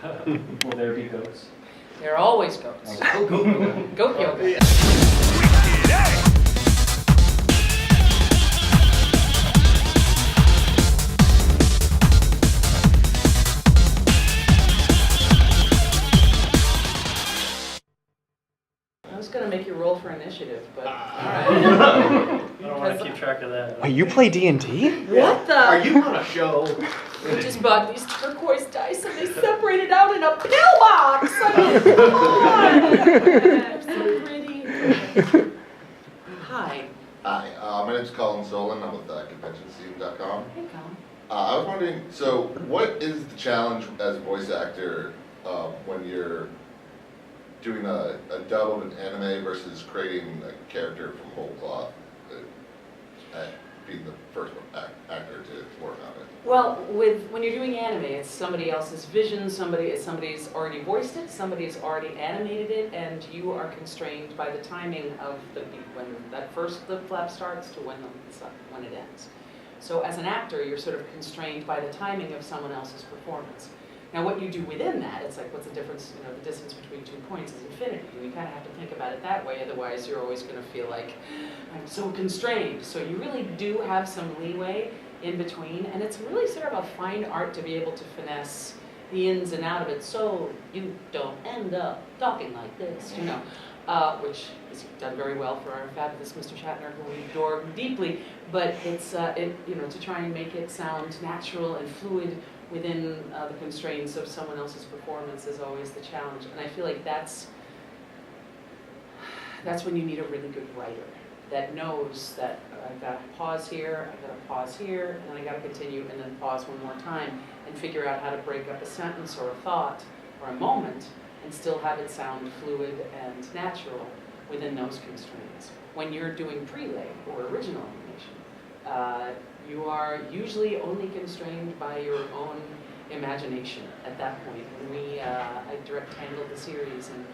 Will there be goats? There are always goats. Goat yoga. I was going to make you roll for initiative, but all right. I don't want to keep track of that. Wait, you play D&D? What the? Are you on a show? We just bought these turquoise dice and they separated out in a pillbox. I mean, come on. They're so pretty. Hi. Hi, my name's Colin Solon. I'm with ConventionScene.com. Hey, Colin. I was wondering, so what is the challenge as a voice actor when you're doing a dub of an anime versus creating a character from whole cloth? Being the first actor to work on it. Well, when you're doing anime, it's somebody else's vision, somebody's already voiced it, somebody's already animated it, and you are constrained by the timing of when that first lip flap starts to when it ends. So as an actor, you're sort of constrained by the timing of someone else's performance. Now what you do within that, it's like what's the difference, the distance between 2 points is infinity. You kind of have to think about it that way, otherwise you're always going to feel like, I'm so constrained. So you really do have some leeway in between, and it's really sort of a fine art to be able to finesse the ins and out of it so you don't end up talking like this, which is done very well for our fabulous Mr. Shatner, who we adore deeply, but it's, to try and make it sound natural and fluid within the constraints of someone else's performance is always the challenge. And I feel like that's when you need a really good writer that knows that I've got to pause here, I've got to pause here, and then I got to continue and then pause one more time and figure out how to break up a sentence or a thought or a moment and still have it sound fluid and natural within those constraints. When you're doing prelay or original animation, you are usually only constrained by your own imagination at that point. When I direct-handled the series, and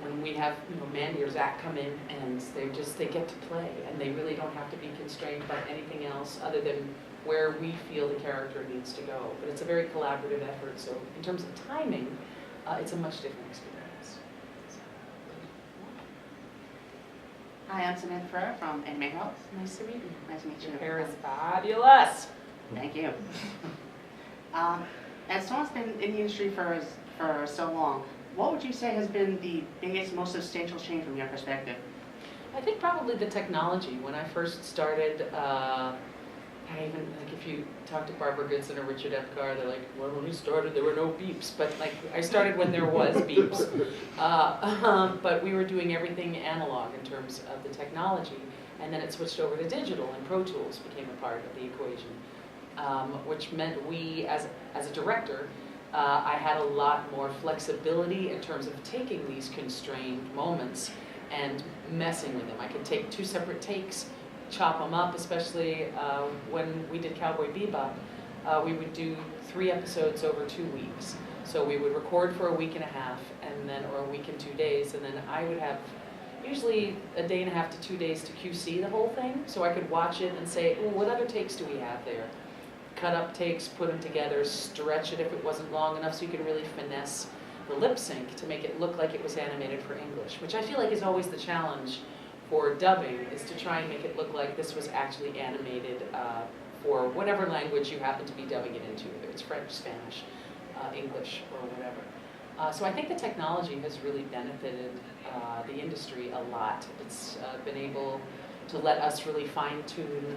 when we have Mandy or Zach come in and they get to play, and they really don't have to be constrained by anything else other than where we feel the character needs to go. But it's a very collaborative effort, so in terms of timing, it's a much different experience. Hi, I'm Samantha Ferrer from Anime Herald. Nice to meet you. Nice to meet you. Your hair is fabulous. Thank you. As someone's been in the industry for so long, what would you say has been the biggest, most substantial change from your perspective? I think probably the technology. When I first started, if you talk to Barbara Goodson or Richard Epcar, they're like, well, when we started, there were no beeps. But I started when there was beeps. But we were doing everything analog in terms of the technology. And then it switched over to digital, and Pro Tools became a part of the equation, which meant we, as a director, I had a lot more flexibility in terms of taking these constrained moments and messing with them. I could take 2 separate takes, chop them up, especially when we did Cowboy Bebop. We would do 3 episodes over 2 weeks. So we would record for a week and a half, or a week and 2 days, and then I would have usually a day and a half to 2 days to QC the whole thing, so I could watch it and say, oh, what other takes do we have there? Cut up takes, put them together, stretch it if it wasn't long enough so you could really finesse the lip sync to make it look like it was animated for English, which I feel like is always the challenge for dubbing, is to try and make it look like this was actually animated for whatever language you happen to be dubbing it into, whether it's French, Spanish, English, or whatever. So I think the technology has really benefited the industry a lot. It's been able to let us really fine-tune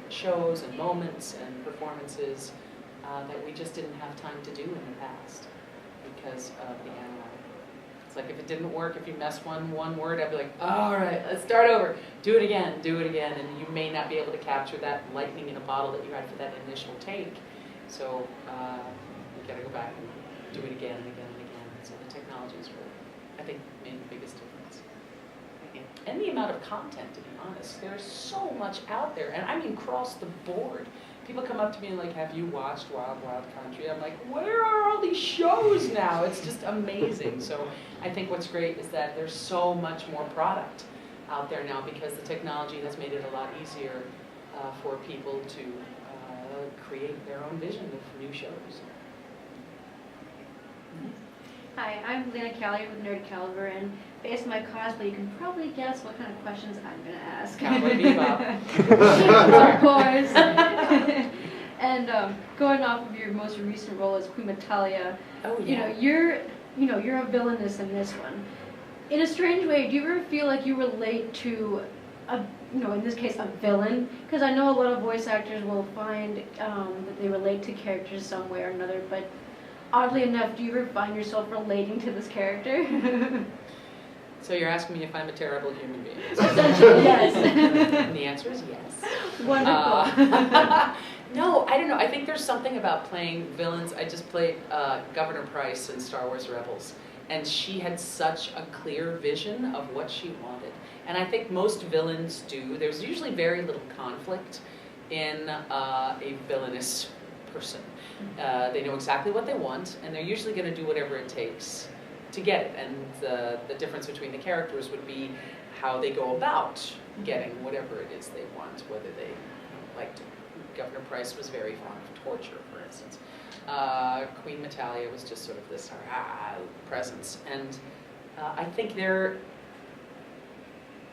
shows and moments and performances that we just didn't have time to do in the past because of the analog. It's like if it didn't work, if you messed one word, I'd be like, all right, let's start over. Do it again, and you may not be able to capture that lightning in a bottle that you had for that initial take. So you gotta go back and do it again and again and again. So the technology is really, I think, made the biggest difference. And the amount of content, to be honest. There's so much out there, and I mean across the board. People come up to me and like, have you watched Wild Wild Country? I'm like, where are all these shows now? It's just amazing. So I think what's great is that there's so much more product out there now because the technology has made it a lot easier for people to create their own vision of new shows. Hi, I'm Lena Callie with Nerd Calibur, and based on my cosplay, you can probably guess what kind of questions I'm going to ask. Cowboy Bebop. Of course. And going off of your most recent role as Queen Natalia, Oh, you know, you're a villainess in this one. In a strange way, do you ever feel like you relate to a, in this case, a villain? Because I know a lot of voice actors will find that they relate to characters some way or another, but oddly enough, do you ever find yourself relating to this character? So you're asking me if I'm a terrible human being? Essentially, yes. And the answer is yes. Wonderful. No, I don't know. I think there's something about playing villains. I just played Governor Price in Star Wars Rebels, and she had such a clear vision of what she wanted. And I think most villains do. There's usually very little conflict in a villainous person. They know exactly what they want, and they're usually going to do whatever it takes to get it. And the difference between the characters would be how they go about getting whatever it is they want, whether they like to. Governor Price was very fond of torture, for instance. Queen Natalia was just sort of this presence. And I think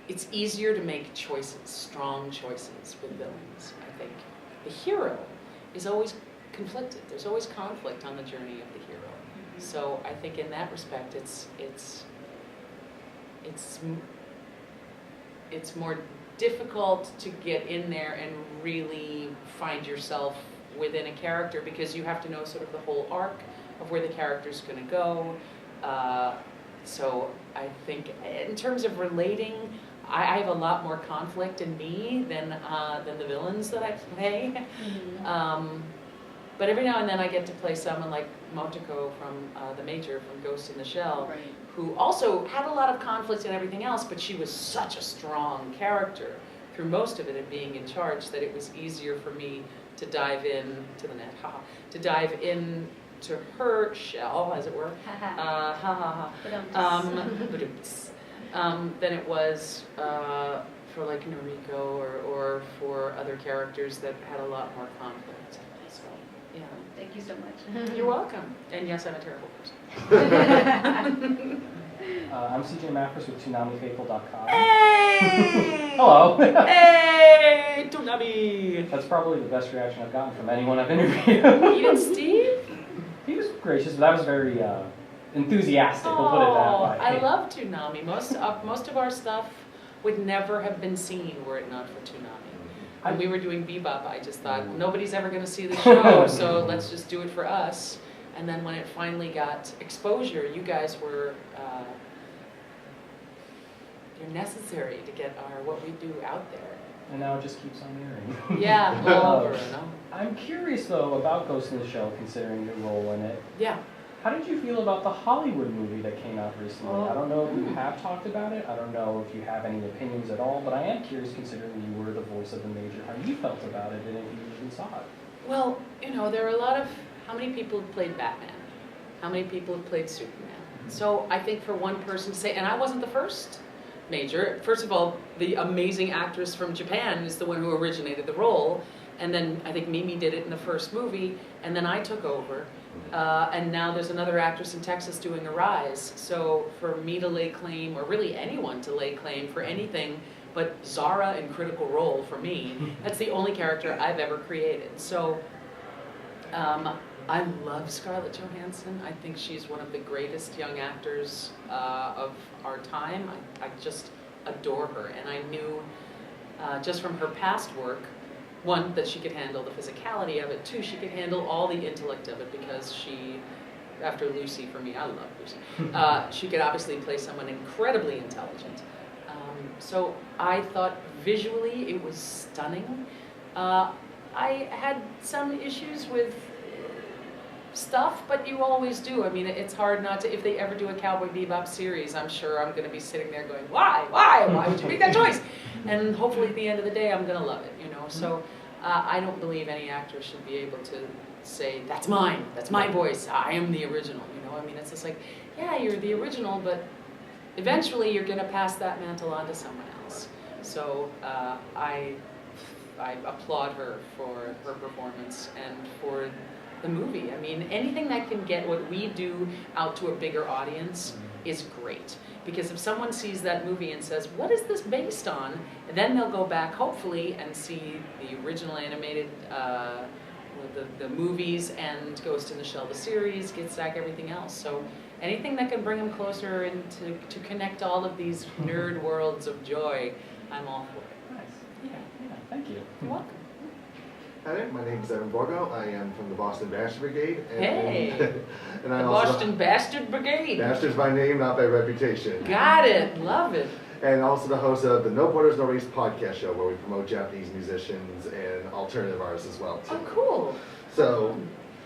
it's easier to make choices, strong choices with villains, I think. The hero is always conflicted. There's always conflict on the journey of the hero. So I think in that respect, it's more difficult to get in there and really find yourself within a character, because you have to know sort of the whole arc of where the character's going to go. So I think in terms of relating, I have a lot more conflict in me than the villains that I play. But every now and then I get to play someone like Motoko from the Major from Ghost in the Shell, Right. who also had a lot of conflict and everything else, but she was such a strong character through most of it and being in charge that it was easier for me to dive in to the net, to dive in to her shell, as it were, than it was for like Noriko or for other characters that had a lot more conflict. So, yeah. Thank you so much. You're welcome. And yes, I'm a terrible person. I'm CJ Maffers with ToonamiFaithful.com. Hey! Hello. Hey, Toonami! That's probably the best reaction I've gotten from anyone I've interviewed. Even Steve? He was gracious, but that was very enthusiastic, we'll put it that way. I love Toonami. Most of our stuff would never have been seen were it not for Toonami. When we were doing Bebop, I just thought, nobody's ever going to see the show, so let's just do it for us. And then when it finally got exposure, you guys were you're necessary to get what we do out there. And now it just keeps on airing. Yeah, all over, no? I'm curious though about Ghost in the Shell, considering your role in it. Yeah. How did you feel about the Hollywood movie that came out recently? I don't know if you have talked about it. I don't know if you have any opinions at all, but I am curious, considering you were the voice of the Major, how you felt about it and if you even saw it. Well, there are a lot of, how many people have played Batman? How many people have played Superman? So I think for one person to say, and I wasn't the first Major. First of all, the amazing actress from Japan is the one who originated the role, and then I think Mimi did it in the first movie, and then I took over. And now there's another actress in Texas doing Arise. So for me to lay claim, or really anyone to lay claim for anything but Zara in Critical Role, for me, that's the only character I've ever created. So I love Scarlett Johansson. I think she's one of the greatest young actors of our time. I just adore her. And I knew just from her past work, one, that she could handle the physicality of it. Two, she could handle all the intellect of it, because she, after Lucy, for me, I love Lucy, she could obviously play someone incredibly intelligent. So I thought visually it was stunning. I had some issues with stuff, but you always do. I mean, it's hard not to. If they ever do a Cowboy Bebop series, I'm sure I'm going to be sitting there going, why would you make that choice? And hopefully at the end of the day, I'm going to love it, So I don't believe any actor should be able to say, that's mine, that's my voice, I am the original, I mean, it's just like, yeah, you're the original, but eventually you're going to pass that mantle on to someone else. So I applaud her for her performance and for the movie. I mean, anything that can get what we do out to a bigger audience is great. Because if someone sees that movie and says, what is this based on? Then they'll go back, hopefully, and see the original animated, the movies, and Ghost in the Shell, the series, Get Stack, everything else. So anything that can bring them closer and to connect all of these nerd worlds of joy, I'm all for it. Nice. Yeah, thank you. You're welcome. Hi there, my name is Evan Borgo. I am from the Boston Bastard Brigade. And, Hey! and I The also, Boston Bastard Brigade. Bastard's by name, not by reputation. Got it. Love it. And also the host of the No Borders, No Race podcast show, where we promote Japanese musicians and alternative artists as well, too. Oh, cool. So,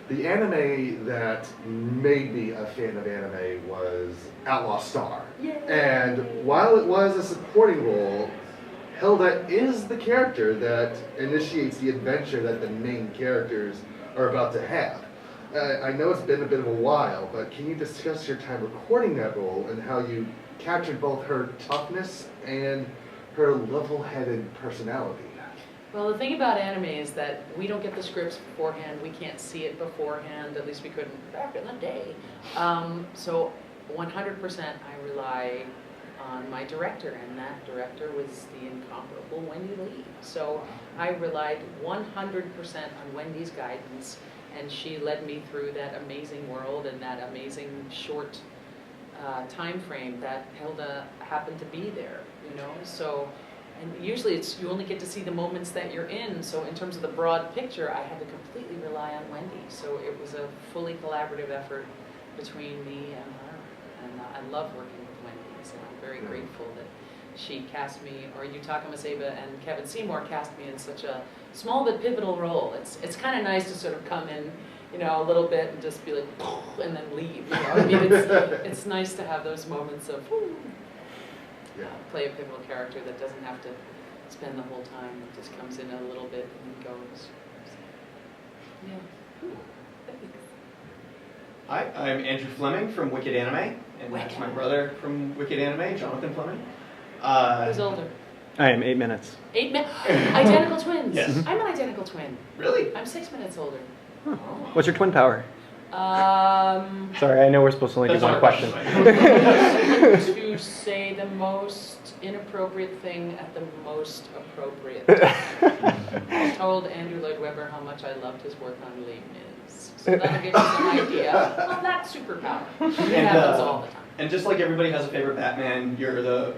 the anime that made me a fan of anime was Outlaw Star. Yay. And while it was a supporting role, Hilda is the character that initiates the adventure that the main characters are about to have. I know it's been a bit of a while, but can you discuss your time recording that role and how you captured both her toughness and her level-headed personality? Well, the thing about anime is that we don't get the scripts beforehand. We can't see it beforehand. At least we couldn't back in the day. So 100% I rely on my director, and that director was the incomparable Wendy Lee. So I relied 100% on Wendy's guidance, and she led me through that amazing world and that amazing short time frame that Hilda happened to be there, you know. So, and usually it's you only get to see the moments that you're in. So in terms of the broad picture, I had to completely rely on Wendy. So it was a fully collaborative effort between me and her, and I love working with Wendy. So I'm very grateful that she cast me, or Yutaka Maseba and Kevin Seymour cast me in such a small but pivotal role. It's kind of nice to sort of come in, you know, a little bit and just be like, and then leave. You know, I mean, it's nice to have those moments of play a pivotal character that doesn't have to spend the whole time. It just comes in a little bit and goes. So, yeah. Hi, I'm Andrew Fleming from Wicked Anime, and that's my brother from Wicked Anime, Jonathan Fleming. Who's older? I am 8 minutes. 8 minutes? Identical twins? Yes. I'm an identical twin. Really? I'm 6 minutes older. What's your twin power? Sorry, I know we're supposed to only give That's one our question. To say the most inappropriate thing at the most appropriate. I told Andrew Lloyd Webber how much I loved his work on Les Mis. So that'll give you some idea of that superpower. It happens all the time. And just like everybody has a favorite Batman, you're the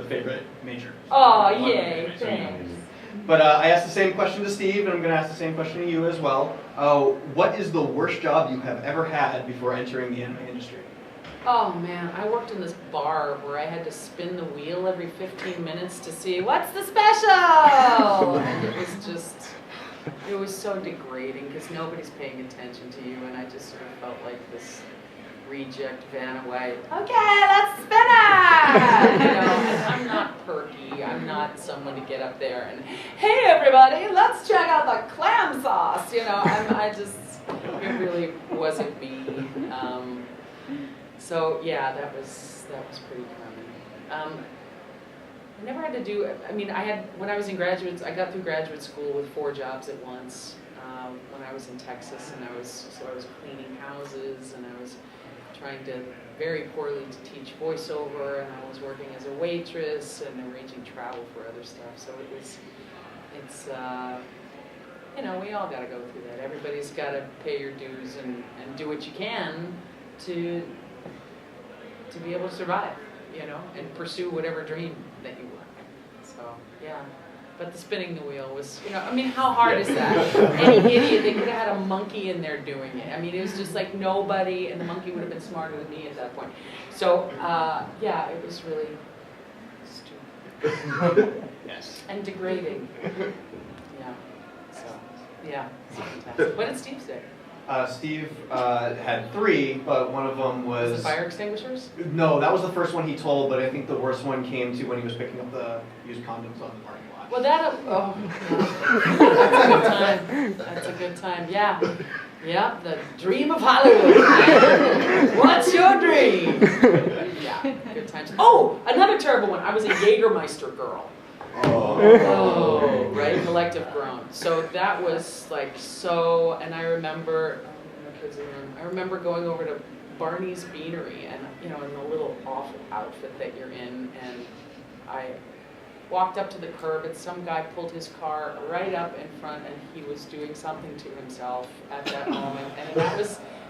favorite Major. Oh, yay, thanks. But I asked the same question to Steve, and I'm going to ask the same question to you as well. What is the worst job you have ever had before entering the anime industry? Oh man, I worked in this bar where I had to spin the wheel every 15 minutes to see what's the special! And it was so degrading because nobody's paying attention to you, and I just sort of felt like this reject Vanna White. Okay, let's spin it! You know, and I'm not perky. I'm not someone to get up there and, hey everybody, let's check out the clam sauce. You know, it really wasn't me. So yeah, that was pretty common. I never had to do. I mean, when I was in graduate. I got through graduate school with 4 jobs at once. When I was in Texas, and I was cleaning houses, and I was trying to very poorly to teach voiceover, and I was working as a waitress and arranging travel for other stuff. So it's you know, we all got to go through that. Everybody's got to pay your dues and do what you can to be able to survive, you know, and pursue whatever dream that you want. So, yeah. But the spinning the wheel was, you know, I mean, how hard is that? Any idiot, they could have had a monkey in there doing it. I mean, it was just like nobody, and the monkey would have been smarter than me at that point. So, yeah, it was really stupid. Yes. And degrading. Yeah. So, yeah. Fantastic. What did Steve say? Steve had 3, but one of them Was was... it fire extinguishers? No, that was the first one he told, but I think the worst one came to when he was picking up the used condoms on the parking lot. Well, that's a good time. That's a good time. Yeah. Yeah, the dream of Hollywood. What's your dream? Yeah, good times. Oh, another terrible one. I was a Jägermeister girl. Oh, right, collective groan. So that was like and I remember I remember going over to Barney's Beanery and, in the little awful outfit that you're in, and I walked up to the curb and some guy pulled his car right up in front and he was doing something to himself at that moment. And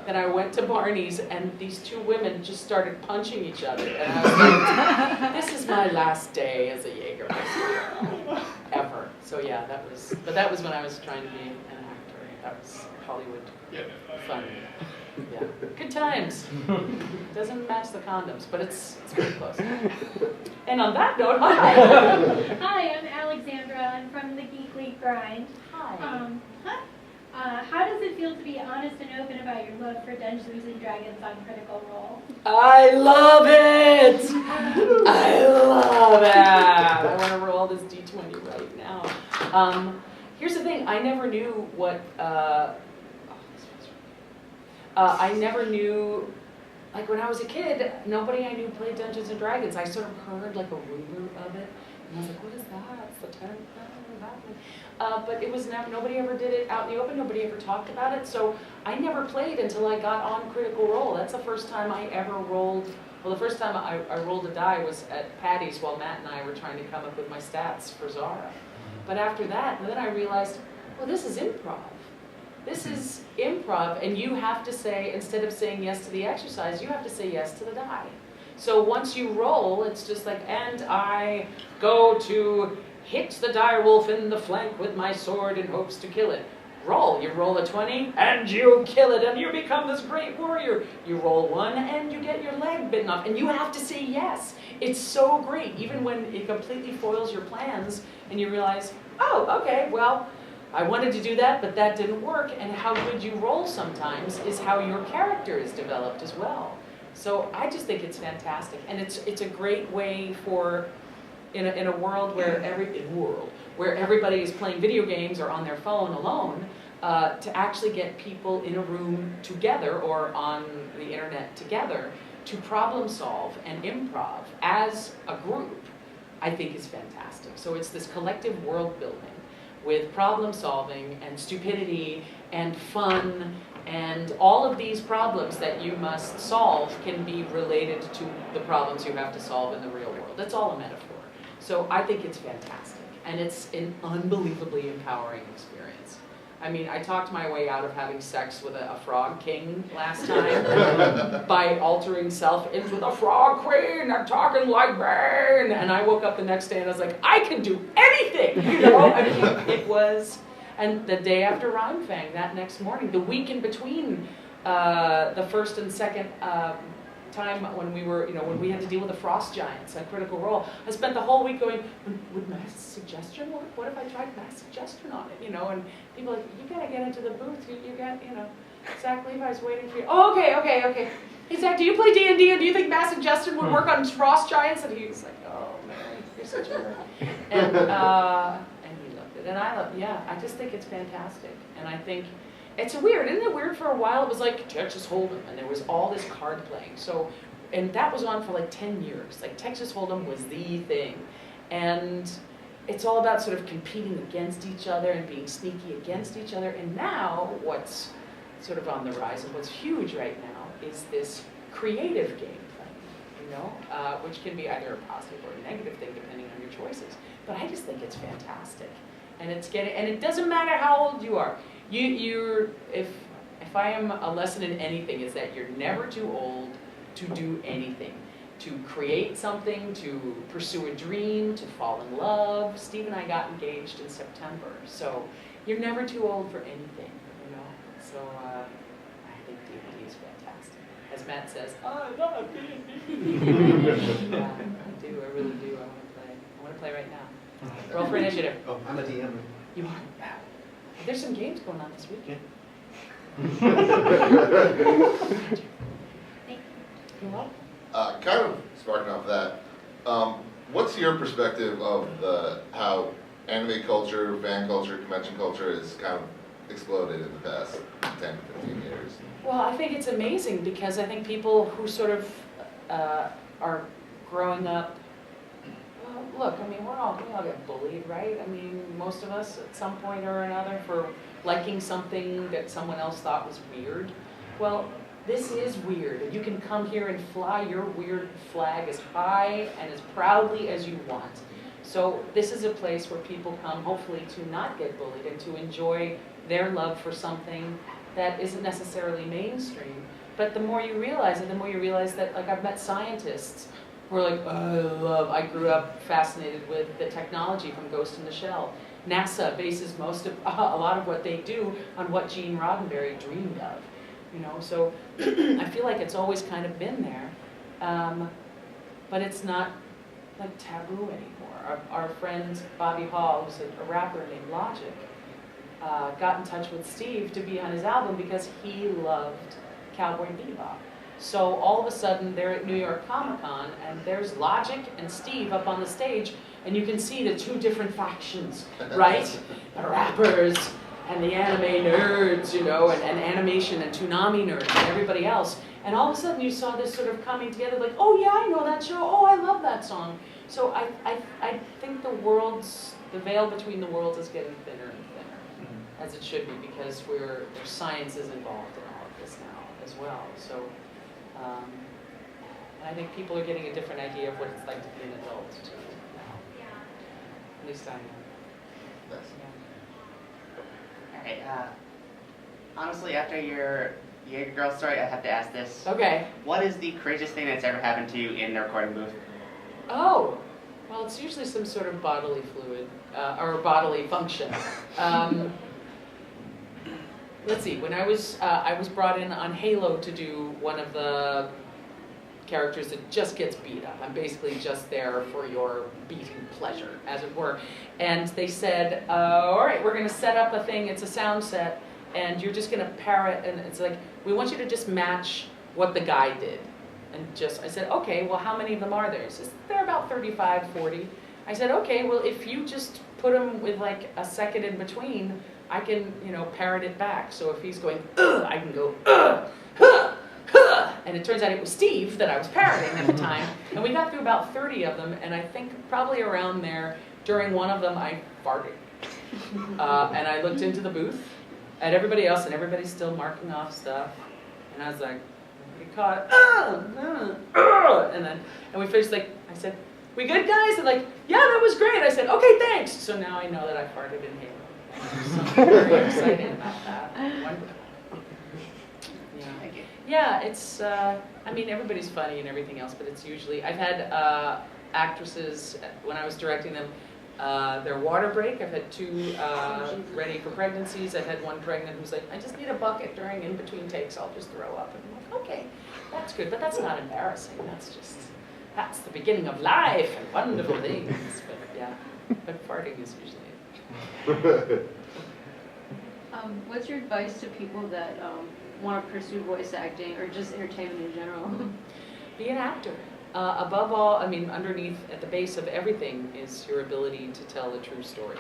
then I went to Barney's and these two women just started punching each other. And I was like, this is my last day as a Jägermeister ever. So yeah, that was when I was trying to be an actor. That was Hollywood fun. Yeah, good times. Doesn't match the condoms, but it's pretty close. And on that note, hi. Hi, I'm Alexandra. I'm from the Geek League Grind. Hi. How does it feel to be honest and open about your love for Dungeons and Dragons on Critical Role? I love it. I love it. I want to roll this D20 right now. Here's the thing. I never knew what. I never knew, like when I was a kid, nobody I knew played Dungeons and Dragons. I sort of heard like a rumor of it, and I was like, what is that? It's the term. But it was never, nobody ever did it out in the open, nobody ever talked about it, so I never played until I got on Critical Role. That's the first time I ever rolled, well the first time I rolled a die was at Patty's while Matt and I were trying to come up with my stats for Zara. But after that, then I realized, well this is improv. This is improv, and you have to say, instead of saying yes to the exercise, you have to say yes to the die. So once you roll, it's just like, and I go to hit the direwolf in the flank with my sword in hopes to kill it. Roll. You roll a 20, and you kill it, and you become this great warrior. You roll 1, and you get your leg bitten off, and you have to say yes. It's so great, even when it completely foils your plans, and you realize, oh, okay, well, I wanted to do that, but that didn't work, and how good you roll sometimes is how your character is developed as well. So I just think it's fantastic, and it's a great way for, in a world where everybody is playing video games or on their phone alone, to actually get people in a room together or on the internet together to problem solve and improv as a group, I think is fantastic. So it's this collective world building with problem solving and stupidity and fun, and all of these problems that you must solve can be related to the problems you have to solve in the real world. That's all a metaphor. So I think it's fantastic, and it's an unbelievably empowering experience. I mean, I talked my way out of having sex with a frog king last time by altering self into the frog queen, I'm talking like Bane, and I woke up the next day and I was like, I can do anything, I mean, it was, and the day after Rhyme Fang, that next morning, the week in between the first and second time when we were, when we had to deal with the frost giants at Critical Role, I spent the whole week going, would mass suggestion work? What if I tried mass suggestion on it? And people are like, you gotta get into the booth. You got, Zach Levi's waiting for you. Oh, okay. Hey Zach, do you play D&D, and do you think mass suggestion would work on frost giants? And he was like, oh man, you're such a nerd. And he loved it, and I loved it. Yeah, I just think it's fantastic, and I think. It's weird, isn't it weird? For a while it was like Texas Hold'em, and there was all this card playing. So, and that was on for like 10 years. Like Texas Hold'em was the thing. And it's all about sort of competing against each other and being sneaky against each other. And now what's sort of on the rise and what's huge right now is this creative game thing, which can be either a positive or a negative thing depending on your choices. But I just think it's fantastic. And and it doesn't matter how old you are. If I am a lesson in anything, is that you're never too old to do anything, to create something, to pursue a dream, to fall in love. Steve and I got engaged in September, so you're never too old for anything, So I think D&D is fantastic. As Matt says, I love D&D. Yeah, I do. I really do. I want to play right now. Roll for initiative. Oh, I'm a DM. You are. There's some games going on this weekend. You're welcome. Kind of sparking off that, what's your perspective of how anime culture, fan culture, convention culture has kind of exploded in the past 10 to 15 years? Well, I think it's amazing because I think people who sort of are growing up. Look, I mean, we all get bullied, right? I mean, most of us at some point or another for liking something that someone else thought was weird. well, this is weird, and you can come here and fly your weird flag as high and as proudly as you want. So this is a place where people come, hopefully, to not get bullied and to enjoy their love for something that isn't necessarily mainstream. But the more you realize it, the more you realize that, like, I've met scientists who are like, I grew up fascinated with the technology from Ghost in the Shell. NASA bases a lot of what they do on what Gene Roddenberry dreamed of. You know, so I feel like it's always kind of been there, but it's not like taboo anymore. Our friend Bobby Hall, who's a rapper named Logic, got in touch with Steve to be on his album because he loved Cowboy Bebop. So all of a sudden they're at New York Comic Con and there's Logic and Steve up on the stage, and you can see the two different factions, right? The rappers and the anime nerds, you know, and animation and Toonami nerds and everybody else. And all of a sudden you saw this sort of coming together like, oh yeah, I know that show, oh I love that song. So I think the veil between the worlds is getting thinner and thinner, as it should be, because there's science is involved in all of this now as well. So, and I think people are getting a different idea of what it's like to be an adult too now. At least I am. Yes. Alright, honestly, after your girl story, I have to ask this. Okay. What is the craziest thing that's ever happened to you in the recording booth? Oh, well, it's usually some sort of bodily fluid or bodily function. Let's see. When I was brought in on Halo to do one of the characters that just gets beat up. I'm basically just there for your beating pleasure, as it were. And they said, all right, we're going to set up a thing. It's a sound set, and you're just going to parrot. And it's like, we want you to just match what the guy did. And I said, okay, well, how many of them are there? He says, there are about 35, 40. I said, okay, well, if you just put them with like a second in between, I can, parrot it back. So if he's going, I can go, and it turns out it was Steve that I was parroting at the time. And we got through about 30 of them, and I think probably around there, during one of them, I farted. And I looked into the booth at everybody else, and everybody's still marking off stuff. And I was like, we caught, and we finished, like, I said, we good, guys? They're like, yeah, that was great. I said, okay, thanks. So now I know that I farted in Halo. So I'm very excited about that. Wonderful. Yeah, it's, everybody's funny and everything else, but it's usually, I've had actresses, when I was directing them, their water break. I've had 2 ready for pregnancies. I've had one pregnant who's like, I just need a bucket during in-between takes, I'll just throw up. And I'm like, okay, that's good, but that's not embarrassing. That's the beginning of life and wonderful things. But yeah, but farting is usually it. What's your advice to people that want to pursue voice acting or just entertainment in general? Be an actor. Above all, underneath, at the base of everything is your ability to tell a true story.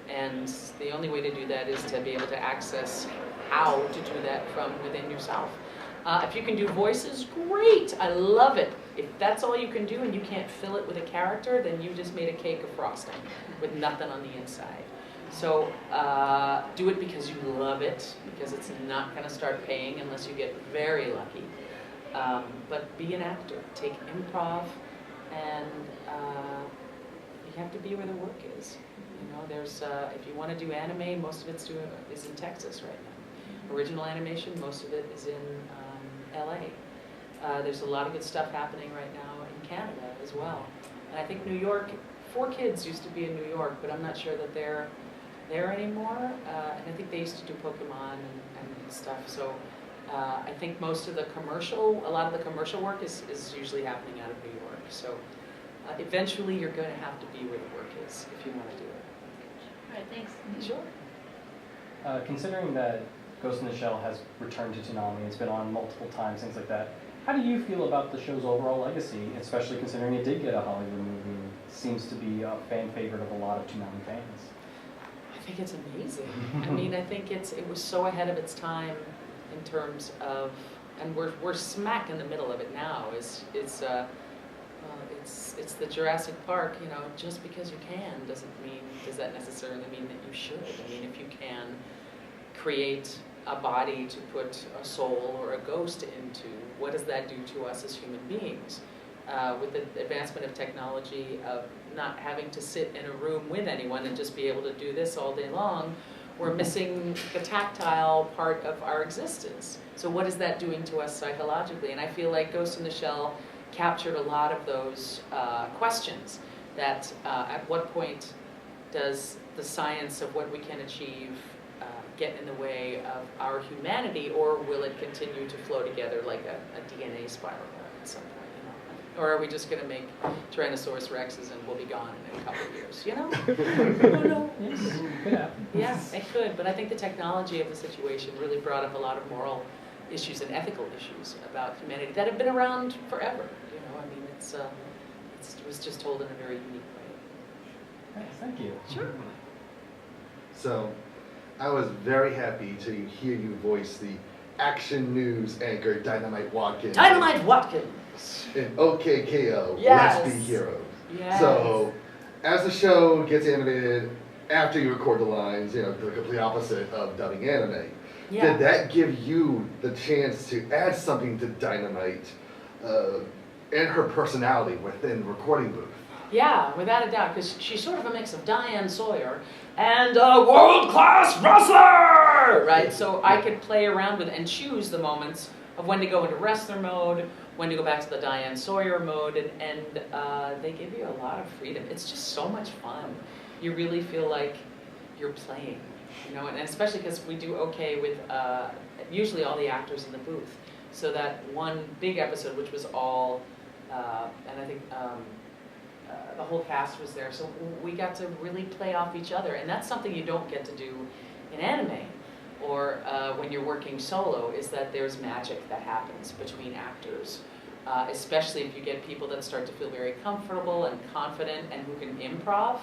And the only way to do that is to be able to access how to do that from within yourself. If you can do voices, great, I love it. If that's all you can do and you can't fill it with a character, then you just made a cake of frosting with nothing on the inside. So do it because you love it, because it's not going to start paying unless you get very lucky. But be an actor, take improv, and you have to be where the work is. There's if you want to do anime, most of it is in Texas right now. Original animation, most of it is in LA. There's a lot of good stuff happening right now in Canada as well. And I think New York, 4Kids used to be in New York, but I'm not sure that they're there anymore. And I think they used to do Pokemon and stuff. So I think a lot of the commercial work is usually happening out of New York. So eventually you're going to have to be where the work is if you want to do it. All right, thanks. Sure. Considering that Ghost in the Shell has returned to Toonami, it's been on multiple times, things like that, how do you feel about the show's overall legacy, especially considering it did get a Hollywood movie and seems to be a fan favorite of a lot of Toonami fans? I think it's amazing. I think it was so ahead of its time in terms of, and we're smack in the middle of it now. It's the Jurassic Park. Just because you does that necessarily mean that you should? If you can create a body to put a soul or a ghost into, what does that do to us as human beings? With the advancement of technology, of not having to sit in a room with anyone and just be able to do this all day long, we're missing the tactile part of our existence. So what is that doing to us psychologically? And I feel like Ghost in the Shell captured a lot of those questions. That at what point does the science of what we can achieve get in the way of our humanity, or will it continue to flow together like a DNA spiral at some point? Or are we just going to make Tyrannosaurus Rexes and we'll be gone in a couple of years, you know? Who knows? Yes, it could happen. Yeah, it could, but I think the technology of the situation really brought up a lot of moral issues and ethical issues about humanity that have been around forever, you know? I mean, it was just told in a very unique way. Yes, thank you. Sure. So, I was very happy to hear you voice the action news anchor Dynamite Watkins. Dynamite Watkins! In OKKO, Yes. Let's Be Heroes. Yes. So, as the show gets animated, after you record the lines, you know, the complete opposite of dubbing anime, Yeah. did that give you the chance to add something to Dynamite and her personality within the recording booth? Yeah, without a doubt, because she's sort of a mix of Diane Sawyer and a world-class wrestler, right? So I could play around with and choose the moments of when to go into wrestler mode, when to go back to the Diane Sawyer mode, and they give you a lot of freedom. It's just so much fun. You really feel like you're playing, you know, and especially because we do okay with usually all the actors in the booth. So that one big episode, which was all, and I think the whole cast was there, so we got to really play off each other, and that's something you don't get to do in anime or when you're working solo, is that there's magic that happens between actors, especially if you get people that start to feel very comfortable and confident and who can improv.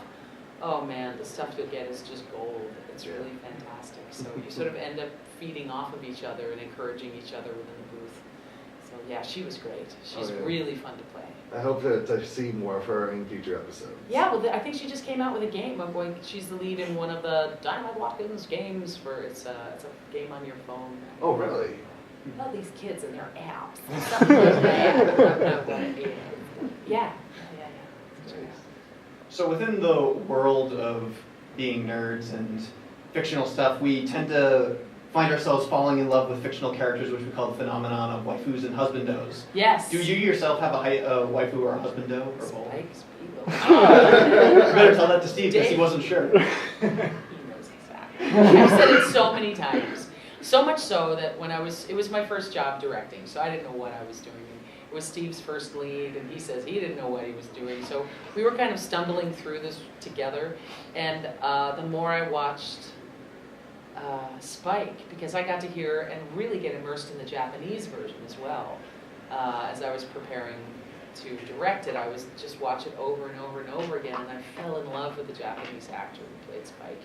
Oh man, the stuff you'll get is just gold. It's really fantastic. So you sort of end up feeding off of each other and encouraging each other within the booth. So yeah, she was great. She's really fun to play. I hope to see more of her in future episodes. Yeah, well, I think she just came out with a game. She's the lead in one of the Dynamite Watkins games for it's a game on your phone. Oh, really? All these kids and their apps. Something like that. I don't know what it is. Yeah. So within the world of being nerds and fictional stuff, we tend to find ourselves falling in love with fictional characters, which we call the phenomenon of waifus and husbandos. Yes. Do you yourself have a waifu or a husbando? Or both? Spike Spiegel. Better tell that to Steve because he wasn't sure. He knows exactly. I've said it so many times. So much so that it was my first job directing, so I didn't know what I was doing. It was Steve's first lead, and he says he didn't know what he was doing. So we were kind of stumbling through this together, and the more I watched Spike, because I got to hear and really get immersed in the Japanese version as well. As I was preparing to direct it, I was just watch it over and over and over again, and I fell in love with the Japanese actor who played Spike.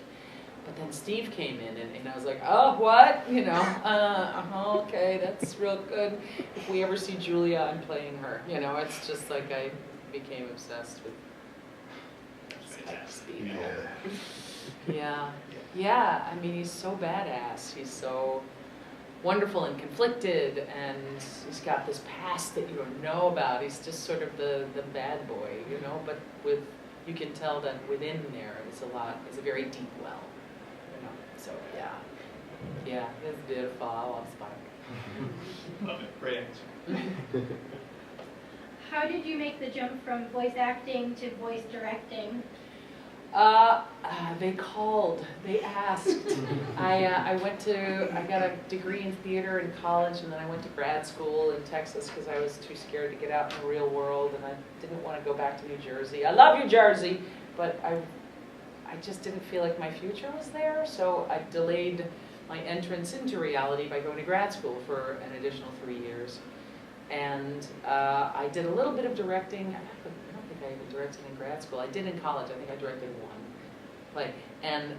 But then Steve came in, and I was like, oh, what? You know, okay, that's real good. If we ever see Julia, I'm playing her. You know, it's just like I became obsessed with Spike Spiegel. Yeah. Yeah, I mean, he's so badass. He's so wonderful and conflicted, and he's got this past that you don't know about. He's just sort of the bad boy, you know, but you can tell that within there is a very deep well. So yeah, it's beautiful. I love Spike. Love it. Great answer. How did you make the jump from voice acting to voice directing? They asked. I got a degree in theater in college, and then I went to grad school in Texas because I was too scared to get out in the real world, and I didn't want to go back to New Jersey. I love New Jersey, but I just didn't feel like my future was there, so I delayed my entrance into reality by going to grad school for an additional 3 years. And I did a little bit of directing. I don't think I even directed in grad school. I did in college. I think I directed one play. And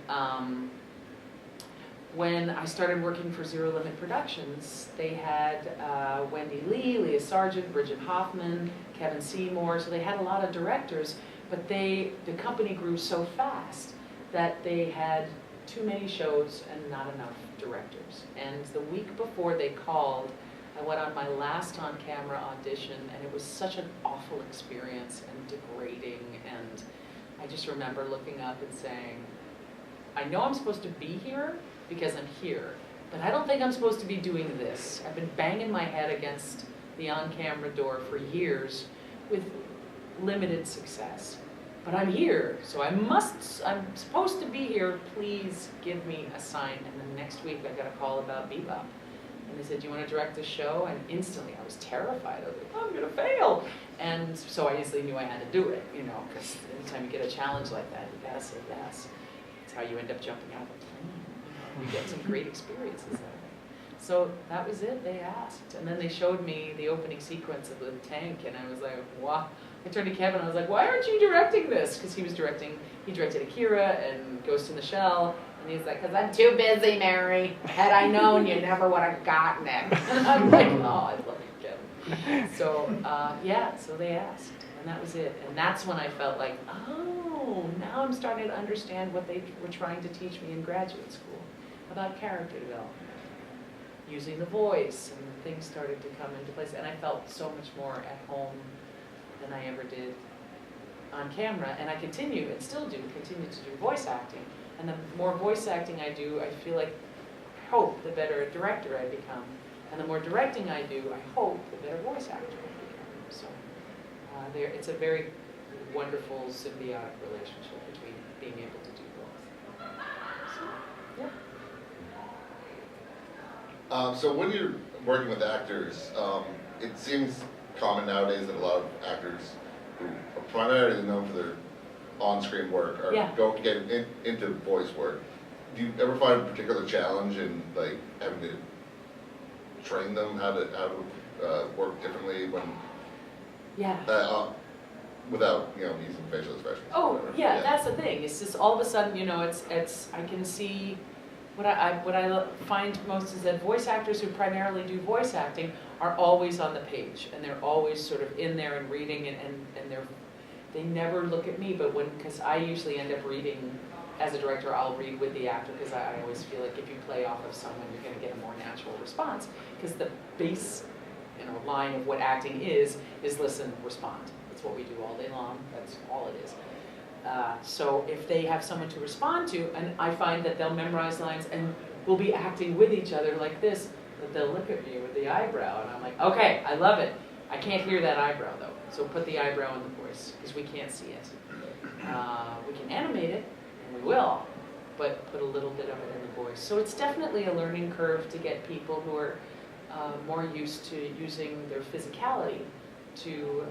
when I started working for Zero Limit Productions, they had Wendy Lee, Leah Sargent, Bridget Hoffman, Kevin Seymour, so they had a lot of directors. But the company grew so fast that they had too many shows and not enough directors. And the week before they called, I went on my last on-camera audition, and it was such an awful experience and degrading. And I just remember looking up and saying, I know I'm supposed to be here because I'm here, but I don't think I'm supposed to be doing this. I've been banging my head against the on-camera door for years with limited success. But I'm here, so I'm supposed to be here. Please give me a sign. And then next week I got a call about Bebop. And they said, do you want to direct the show? And instantly I was terrified. I was like, oh, I'm going to fail. And so I instantly knew I had to do it, you know, because anytime you get a challenge like that, you got to say yes. It's how you end up jumping out of a plane. You get some great experiences that way. So that was it, they asked. And then they showed me the opening sequence of the tank, and I was like, wow. I turned to Kevin, I was like, why aren't you directing this? Because he directed Akira and Ghost in the Shell, and he's like, because I'm too busy, Mary. Had I known, you never would have gotten it. And I'm like, oh, I love you, Kevin. So, yeah, so they asked, and that was it. And that's when I felt like, oh, now I'm starting to understand what they were trying to teach me in graduate school about character development. Using the voice, and things started to come into place, and I felt so much more at home than I ever did on camera, and I continue and still do continue to do voice acting. And the more voice acting I do, I feel like, I hope, the better a director I become. And the more directing I do, I hope, the better voice actor I become. So it's a very wonderful symbiotic relationship between being able to do both. So, yeah. So when you're working with actors, it seems common nowadays that a lot of actors who are primarily known for their on-screen work are get into voice work. Do you ever find a particular challenge in like having to train them how to work differently when without using facial expressions? Oh yeah, that's the thing. It's just all of a sudden it's I can see. What I find most is that voice actors who primarily do voice acting are always on the page, and they're always sort of in there and reading, and they never look at me, but because I usually end up reading, as a director, I'll read with the actor, because I always feel like if you play off of someone, you're going to get a more natural response, because the base line of what acting is listen, respond. That's what we do all day long. That's all it is. So if they have someone to respond to, and I find that they'll memorize lines and we'll be acting with each other like this, but they'll look at me with the eyebrow, and I'm like, okay, I love it. I can't hear that eyebrow though, so put the eyebrow in the voice, because we can't see it. We can animate it, and we will, but put a little bit of it in the voice. So it's definitely a learning curve to get people who are more used to using their physicality to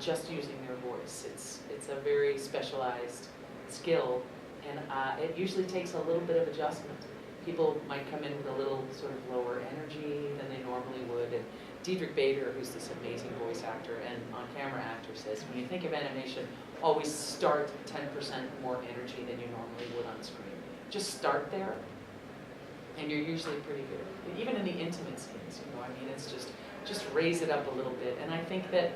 just using their voice. It's a very specialized skill, and it usually takes a little bit of adjustment. People might come in with a little sort of lower energy than they normally would. And Diedrich Bader, who's this amazing voice actor and on-camera actor, says, when you think of animation, always start 10% more energy than you normally would on screen. Just start there, and you're usually pretty good. Even in the intimate scenes, it's just raise it up a little bit. And I think that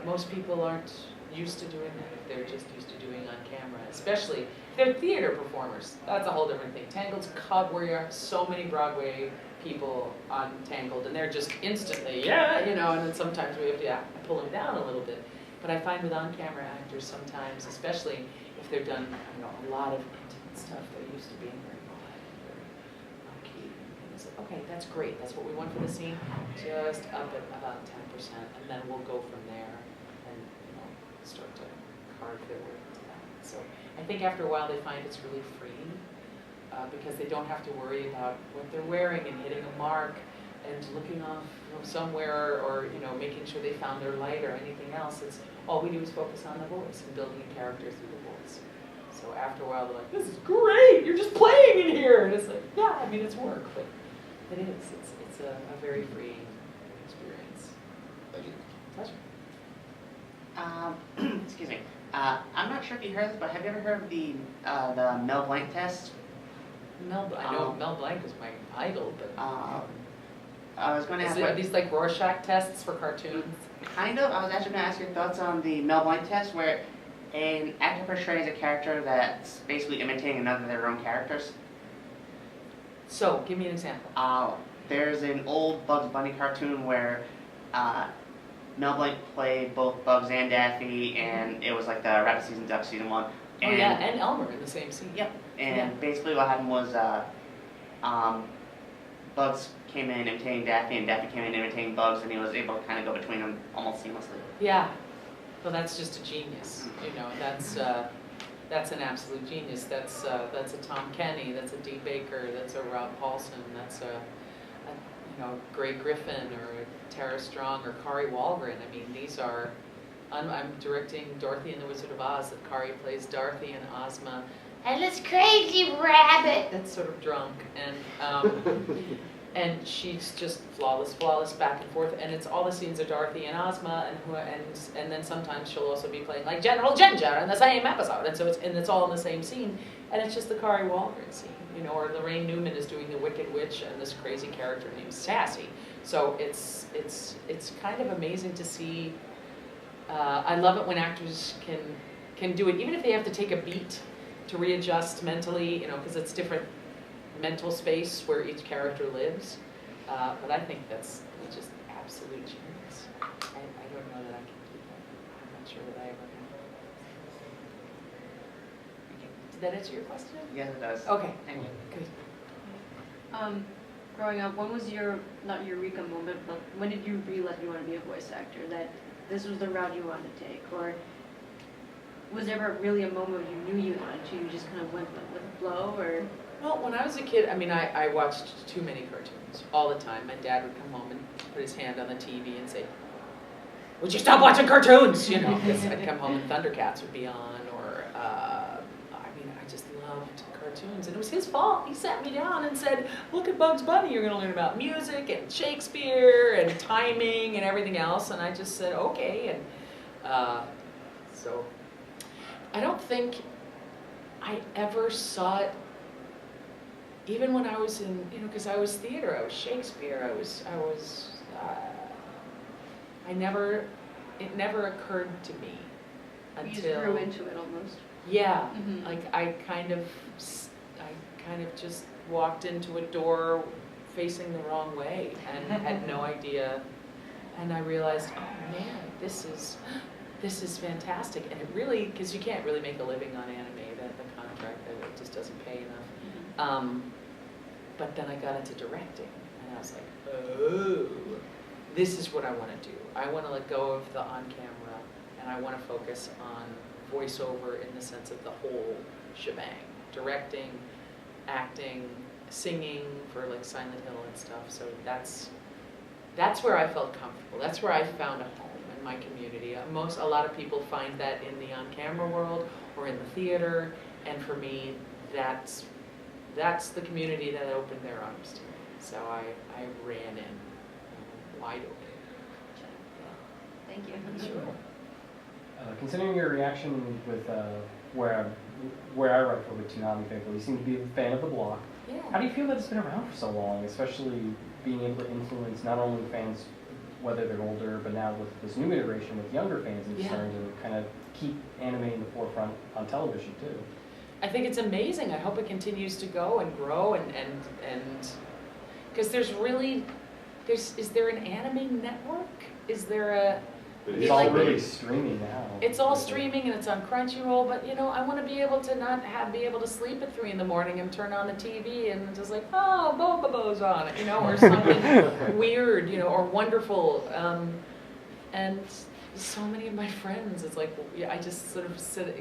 most people aren't used to doing that if they're just used to doing on camera, especially if they're theater performers. That's a whole different thing. Tangled's cut where you have so many Broadway people on Tangled, and they're just instantly, and then sometimes we have to pull them down a little bit. But I find with on-camera actors sometimes, especially if they've done a lot of intimate stuff, they're used to being very quiet, very low-key. And it's like, okay, that's great. That's what we want for the scene. Just up at about 10%, and then we'll go from there and start to carve their way into that. So I think after a while they find it's really freeing because they don't have to worry about what they're wearing and hitting a mark and looking off somewhere or making sure they found their light or anything else. It's all we do is focus on the voice and building a character through the voice. So after a while they're like, this is great, you're just playing in here. And it's like, yeah, it's work, but it is. It's a very freeing experience. Thank you. Pleasure. Excuse me. I'm not sure if you heard this, but have you ever heard of the Mel Blanc test? I know Mel Blanc was my idol, but I was going to ask. Are these like Rorschach tests for cartoons? Kind of. I was actually going to ask your thoughts on the Mel Blanc test, where an actor portrays a character that's basically imitating another of their own characters. So, give me an example. There's an old Bugs Bunny cartoon where Mel Blanc played both Bugs and Daffy, and it was like the Rabbit season, Duck season 1. Oh yeah, and Elmer in the same scene. Yep. And basically what happened was Bugs came in imitating Daffy, and Daffy came in imitating Bugs, and he was able to kind of go between them almost seamlessly. Yeah. Well, that's just a genius. You know, that's an absolute genius. That's a Tom Kenny. That's a Dee Baker. That's a Rob Paulson. That's a Grey Griffin or a Tara Strong or Kari Wahlgren. I mean, these are. I'm directing Dorothy and the Wizard of Oz. That Kari plays Dorothy and Ozma. And this crazy rabbit that's sort of drunk, and she's just flawless back and forth. And it's all the scenes of Dorothy and Ozma, and then sometimes she'll also be playing like General Ginger in the same episode. And so it's all in the same scene, and it's just the Kari Wahlgren scene, you know. Or Lorraine Newman is doing the Wicked Witch and this crazy character named Sassy. So it's kind of amazing to see. I love it when actors can do it, even if they have to take a beat to readjust mentally, you know, because it's different mental space where each character lives. But I think that's just absolute genius. I don't know that I can do that. I'm not sure that I ever can. Did that answer your question? Yes, it does. Okay, thank you. Good. Growing up, when was your, not eureka moment, but when did you realize you wanted to be a voice actor, that this was the route you wanted to take? Or was there ever really a moment when you knew you wanted to, you just kind of went with the flow, or? Well, when I was a kid, I mean, I watched too many cartoons all the time. My dad would come home and put his hand on the TV and say, "Would you stop watching cartoons?" You know, because I'd come home and Thundercats would be on, or, I mean, I just loved cartoons. And it was his fault. He sat me down and said, "Look at Bugs Bunny. You're going to learn about music and Shakespeare and timing and everything else." And I just said, okay. And so I don't think I ever saw it, even when I was in, you know, because I was theater, I was Shakespeare, it never occurred to me until. You just grew into it almost. Yeah, Mm-hmm. like I kind of just walked into a door facing the wrong way and had no idea, and I realized, oh man, this is fantastic. And it really, because you can't really make a living on anime, that the contract, it just doesn't pay enough. But then I got into directing, and I was like, oh, this is what I want to do. I want to let go of the on-camera, and I want to focus on voiceover in the sense of the whole shebang. Directing, acting, singing for like Silent Hill and stuff. So that's where I felt comfortable. That's where I found a home in my community. A lot of people find that in the on-camera world or in the theater, and for me, that's the community that opened their arms to me. So I ran in wide open. Thank you. Sure. Considering your reaction with where I write for with Toonami Faithful, you seem to be a fan of the block. Yeah. How do you feel that it's been around for so long, especially being able to influence not only fans, whether they're older, but now with this new iteration with younger fans, and starting to kind of keep anime in the forefront on television too? I think it's amazing. I hope it continues to go and grow, and because is there an anime network? Is there a? It's all really streaming now. It's all streaming and it's on Crunchyroll, but you know, I want to be able to be able to sleep at 3 in the morning and turn on the TV and just like, oh, Bobo's on it, you know, or something weird, you know, or wonderful. And so many of my friends, it's like, I just sort of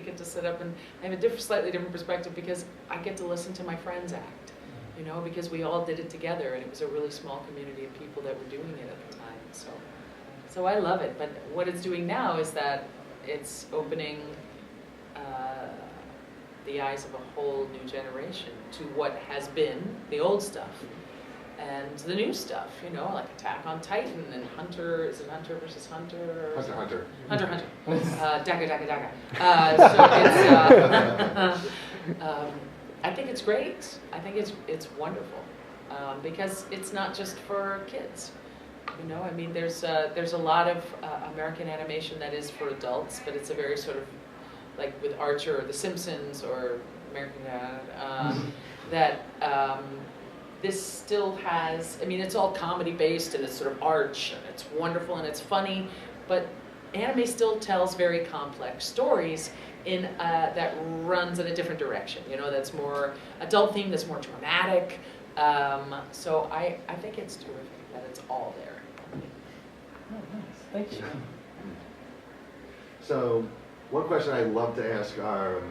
get to sit up, and I have a slightly different perspective because I get to listen to my friends act, you know, because we all did it together, and it was a really small community of people that were doing it at the time. So I love it, but what it's doing now is that it's opening the eyes of a whole new generation to what has been the old stuff and the new stuff, you know, like Attack on Titan and Hunter. Is it Hunter versus Hunter? Or Hunter. Daga. So it's, I think it's great. I think it's wonderful because it's not just for kids. You know, I mean, there's a lot of American animation that is for adults, but it's a very sort of, like with Archer or The Simpsons or American Dad, that this still has, I mean, it's all comedy based and it's sort of arch and it's wonderful and it's funny, but anime still tells very complex stories in that runs in a different direction. You know, that's more adult themed, that's more dramatic. So I think it's terrific that it's all there. Oh, nice. Thank you. So, one question I love to ask our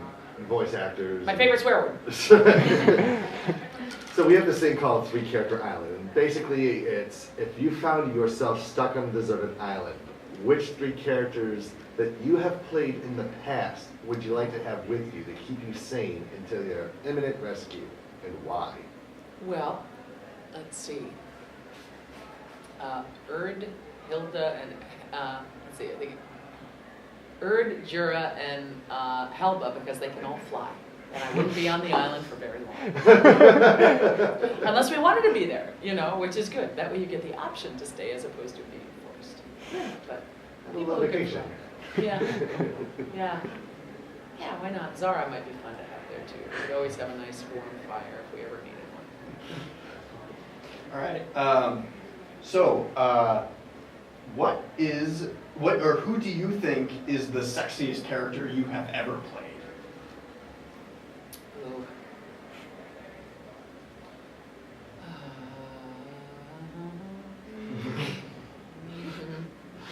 voice actors. My favorite swear word. So we have this thing called 3-character island, and basically it's if you found yourself stuck on a deserted island, which 3 characters that you have played in the past would you like to have with you to keep you sane until your imminent rescue, and why? Well, let's see. Erd, Hilda, and let's see. I think Erd, Jura, and Helba, because they can all fly. And I wouldn't be on the island for very long. Unless we wanted to be there, you know, which is good. That way you get the option to stay as opposed to being forced. But A little vacation. yeah. Yeah. Yeah, why not? Zara might be fun to have there too. We'd always have a nice warm fire if we ever needed one. All right. What or who do you think is the sexiest character you have ever played? Ooh.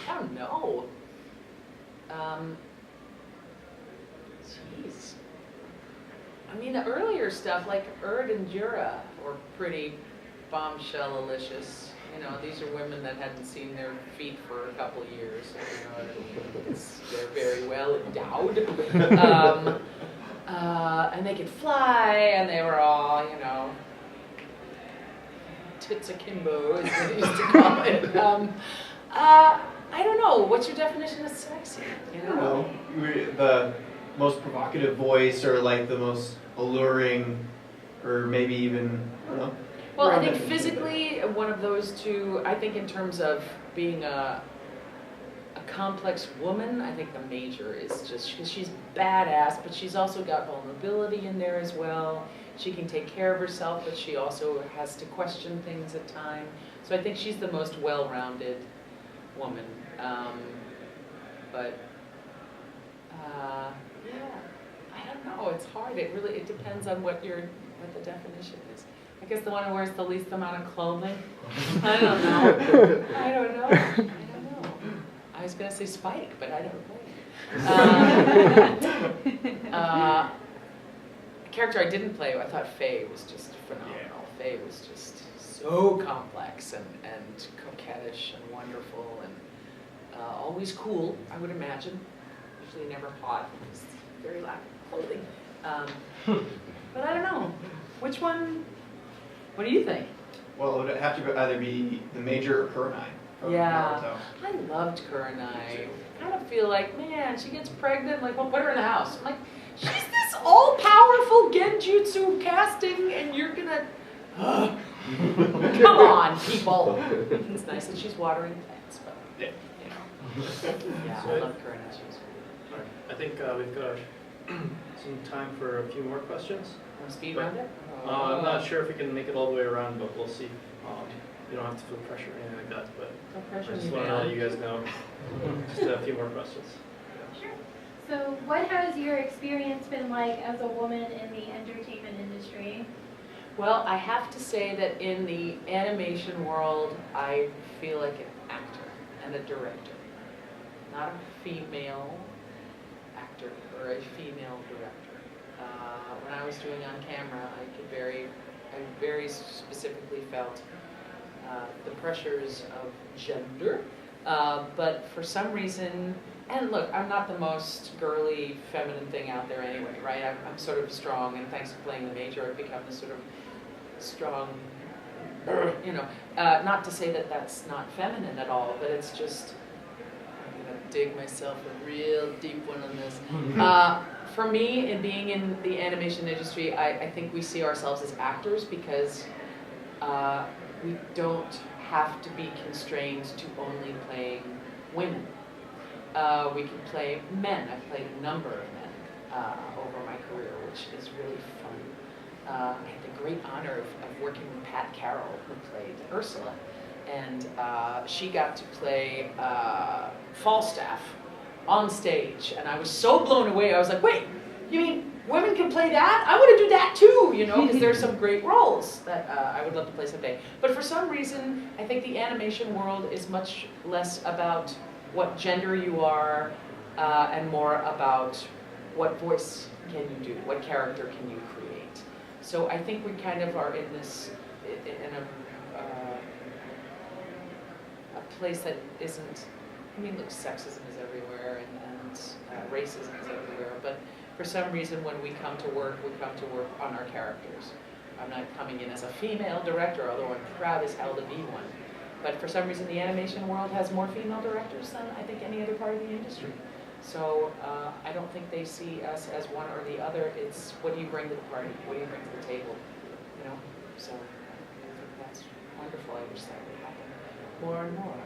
I don't know. Jeez. I mean, the earlier stuff, like Erd and Jura, were pretty bombshell-alicious. You know, these are women that hadn't seen their feet for a couple of years. You know what I mean? They're very well endowed. And they could fly, and they were all, you know, tits akimbo, as they used to call it. I don't know. What's your definition of sexy? You know? The most provocative voice, or like the most alluring, or maybe even, I don't know. Well, I think physically, one of those two, I think in terms of being a complex woman, I think the Major is just, because she's badass, but she's also got vulnerability in there as well. She can take care of herself, but she also has to question things at times. So I think she's the most well-rounded woman. Yeah, I don't know, it's hard. It depends on what the definition is. I guess the one who wears the least amount of clothing. I don't know. I don't know. I was going to say Spike, but I don't know. A character I didn't play, I thought Faye was just phenomenal. Faye was just so complex and coquettish and wonderful and always cool, I would imagine. Usually never hot, just very lack of clothing. But I don't know. Which one? What do you think? Well, it would have to either be the Major or Kurenai from Naruto. I loved Kurenai. I kind of feel like, man, she gets pregnant, like, well, put her in the house. I'm like, she's this all-powerful genjutsu casting, and you're gonna, come on, people. It's nice that she's watering plants, but, you know. Yeah, I love Kurenai. She was great. All right. I think we've got some time for a few more questions. Speed round it? I'm not sure if we can make it all the way around, but we'll see. You don't have to feel pressure or anything like that, but No pressure. I just want to let you guys know. Just a few more questions. Sure. So what has your experience been like as a woman in the entertainment industry? Well, I have to say that in the animation world, I feel like an actor and a director. Not a female actor or a female director. When I was doing on camera, I very specifically felt the pressures of gender, but for some reason, and look, I'm not the most girly, feminine thing out there anyway, right? I'm sort of strong, and thanks to playing the Major, I've become this sort of strong, you know, not to say that that's not feminine at all, but it's just, I'm gonna dig myself a real deep one on this. For me, in being in the animation industry, I think we see ourselves as actors because we don't have to be constrained to only playing women. We can play men. I've played a number of men over my career, which is really fun. I had the great honor of working with Pat Carroll, who played Ursula. And she got to play Falstaff on stage. And I was so blown away. I was like, wait, you mean women can play that? I want to do that too, you know, because there's some great roles that I would love to play someday. But for some reason, I think the animation world is much less about what gender you are and more about what voice can you do, what character can you create. So I think we kind of are in this, in a place that isn't, I mean, look, sexism is everywhere and racism is everywhere, but for some reason when we come to work on our characters. I'm not coming in as a female director, although I'm proud as hell to be one. But for some reason the animation world has more female directors than I think any other part of the industry. So I don't think they see us as one or the other. It's what do you bring to the party? What do you bring to the table? You know? So I think that's wonderful. I wish that would happen more and more.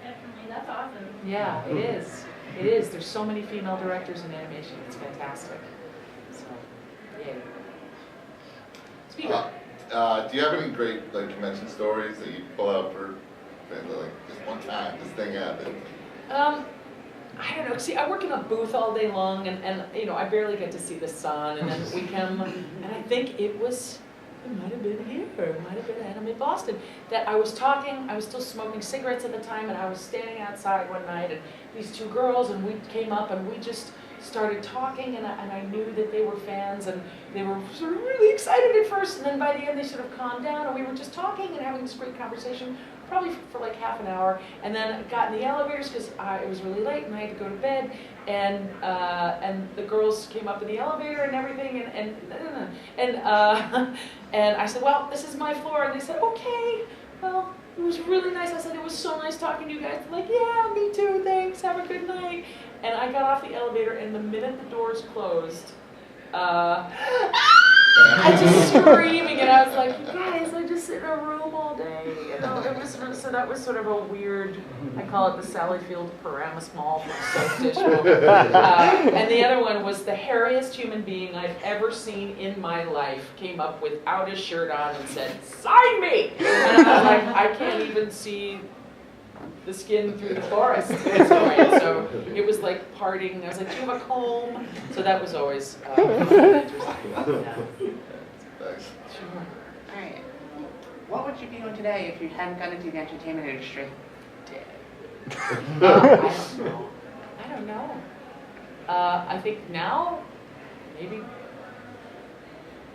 Definitely, that's awesome. Yeah, it is. It is. There's so many female directors in animation. It's fantastic. So, yay. Speak up. Do you have any great convention stories that you pull out for just one time this thing happened? I don't know. See, I work in a booth all day long, and you know, I barely get to see the sun. And then we come, and I think it might have been here, it might have been Anime Boston, that I was talking, I was still smoking cigarettes at the time, and I was standing outside one night, and these two girls, and we came up, and we just started talking, and I knew that they were fans, and they were sort of really excited at first, and then by the end they sort of calmed down, and we were just talking and having this great conversation, probably for like half an hour, and then got in the elevators because it was really late and I had to go to bed, and the girls came up in the elevator and everything, and I said, well, this is my floor, and they said, okay, well, it was really nice. I said, it was so nice talking to you guys. They're like, yeah, me too, thanks, have a good night. And I got off the elevator, and the minute the doors closed, I just screaming, and I was like, you guys, I just sit in a room all day. You know, it was so that was sort of a weird. I call it the Sally Field Paramus Mall from Soap Dish moment. And the other one was the hairiest human being I've ever seen in my life came up without his shirt on and said, "Sign me!" And I was like, I can't even see the skin through the forest at this point. So it was like parting. I was like, do you have a comb? So that was always interesting. Yeah. Thanks. Sure. All right. What would you be doing today if you hadn't gotten into the entertainment industry? I don't know. I think now, maybe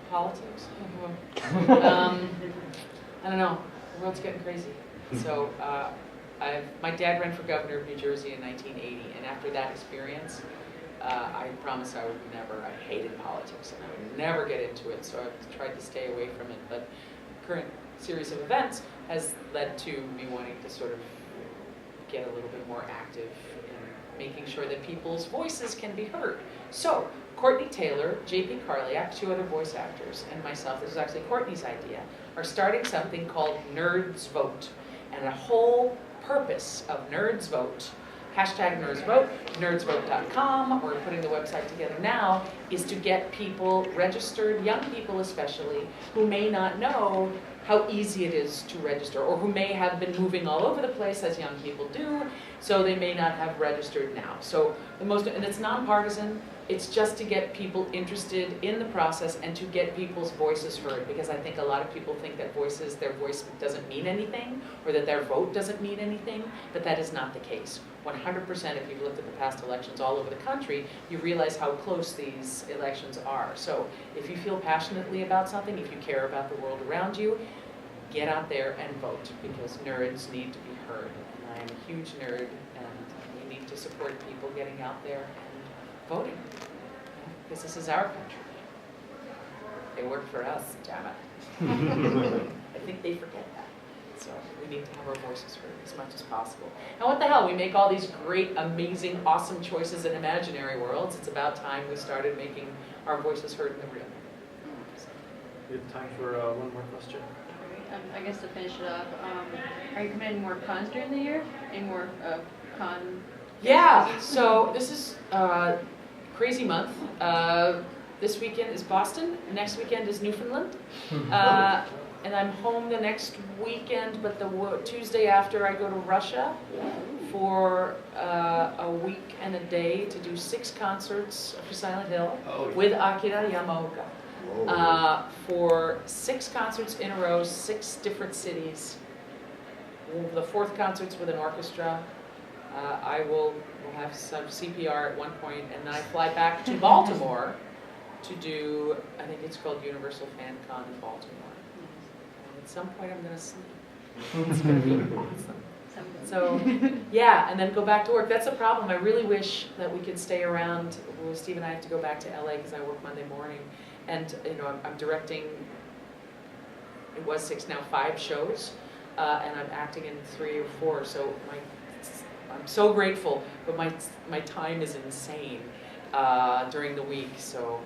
politics. I don't know. The world's getting crazy. So my dad ran for governor of New Jersey in 1980, and after that experience, I promised I would never. I hated politics, and I would never get into it. So I've tried to stay away from it. But the current series of events has led to me wanting to sort of get a little bit more active in making sure that people's voices can be heard. So Courtney Taylor, J.P. Karliak, two other voice actors, and myself, this is actually Courtney's idea, are starting something called Nerds Vote. And the whole purpose of Nerds Vote, hashtag Nerds Vote, nerdsvote.com, we're putting the website together now, is to get people registered, young people especially, who may not know how easy it is to register, or who may have been moving all over the place as young people do, so they may not have registered now. So and it's nonpartisan, it's just to get people interested in the process and to get people's voices heard, because I think a lot of people think that their voice doesn't mean anything, or that their vote doesn't mean anything, but that is not the case. 100%, if you've looked at the past elections all over the country, you realize how close these elections are. So if you feel passionately about something, if you care about the world around you, get out there and vote, because nerds need to be heard. And I am a huge nerd, and we need to support people getting out there and voting, because this is our country. They work for us, damn it. I think they forget that. So we need to have our voices heard as much as possible. And what the hell, we make all these great, amazing, awesome choices in imaginary worlds. It's about time we started making our voices heard in the real. We have time for one more question. I guess to finish it up, are you committing more cons during the year? Any more con? Yeah, so this is crazy month. This weekend is Boston, next weekend is Newfoundland. And I'm home the next weekend, but the Tuesday after I go to Russia for a week and a day to do 6 concerts for Silent Hill with Akira Yamaoka. For 6 concerts in a row, 6 different cities. The 4th concert's with an orchestra. I will have some CPR at one point, and then I fly back to Baltimore to do, I think it's called Universal Fan Con in Baltimore. And at some point I'm going to sleep. It's going to be awesome. So, yeah, and then go back to work. That's the problem. I really wish that we could stay around. Well, Steve and I have to go back to LA because I work Monday morning. And, you know, I'm directing, it was 6, now 5 shows. And I'm acting in 3 or 4. So I'm so grateful, but my time is insane during the week. So,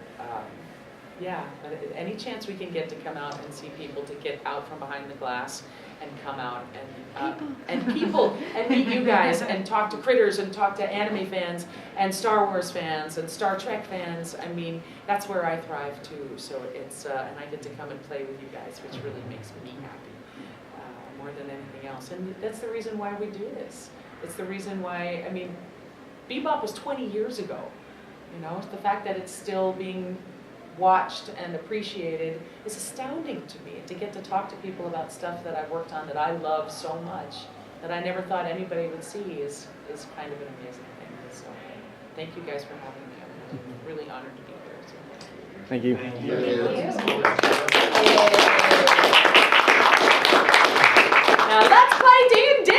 yeah, but any chance we can get to come out and see people, to get out from behind the glass and come out and meet you guys and talk to critters and talk to anime fans and Star Wars fans and Star Trek fans. I mean, that's where I thrive too. So it's and I get to come and play with you guys, which really makes me happy more than anything else. And that's the reason why we do this. It's the reason why, I mean, Bebop was 20 years ago. You know, the fact that it's still being watched and appreciated is astounding to me. To get to talk to people about stuff that I've worked on that I love so much that I never thought anybody would see is kind of an amazing thing. So thank you guys for having me. I'm really honored to be here. So Thank you. Thank you. now that's my D&D.